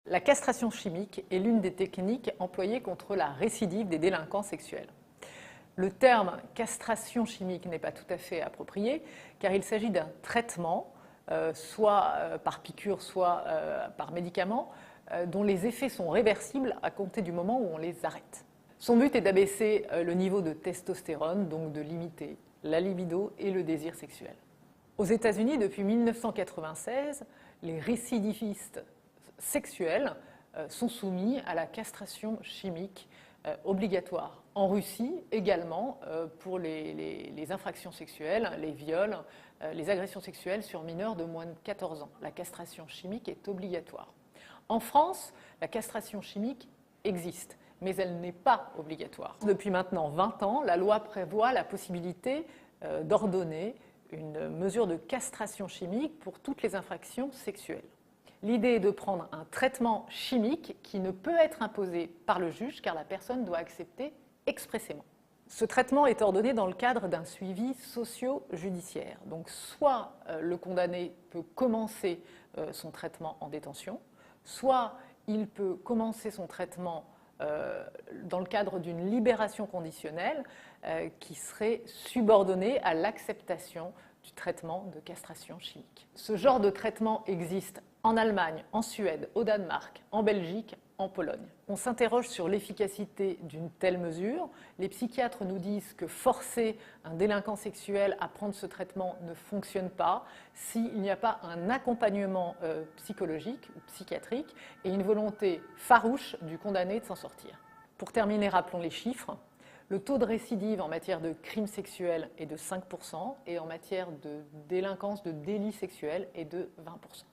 La castration chimique est l'une des techniques employées contre la récidive des délinquants sexuels. Le terme castration chimique n'est pas tout à fait approprié car il s'agit d'un traitement, soit par piqûre, soit par médicament, dont les effets sont réversibles à compter du moment où on les arrête. Son but est d'abaisser le niveau de testostérone, donc de limiter la libido et le désir sexuel. Aux États-Unis, depuis 1996, les récidivistes sexuels sont soumis à la castration chimique obligatoire. En Russie également, pour les infractions sexuelles, les viols, les agressions sexuelles sur mineurs de moins de 14 ans. La castration chimique est obligatoire. En France, la castration chimique existe, mais elle n'est pas obligatoire. Depuis maintenant 20 ans, la loi prévoit la possibilité d'ordonner une mesure de castration chimique pour toutes les infractions sexuelles. L'idée est de prendre un traitement chimique qui ne peut être imposé par le juge car la personne doit accepter expressément. Ce traitement est ordonné dans le cadre d'un suivi socio-judiciaire. Donc soit le condamné peut commencer son traitement en détention, soit il peut commencer son traitement dans le cadre d'une libération conditionnelle qui serait subordonnée à l'acceptation du traitement de castration chimique. Ce genre de traitement existe en Allemagne, en Suède, au Danemark, en Belgique, en Pologne. On s'interroge sur l'efficacité d'une telle mesure. Les psychiatres nous disent que forcer un délinquant sexuel à prendre ce traitement ne fonctionne pas s'il n'y a pas un accompagnement psychologique ou psychiatrique et une volonté farouche du condamné de s'en sortir. Pour terminer, rappelons les chiffres. Le taux de récidive en matière de crimes sexuels est de 5% et en matière de délinquance de délits sexuels est de 20%.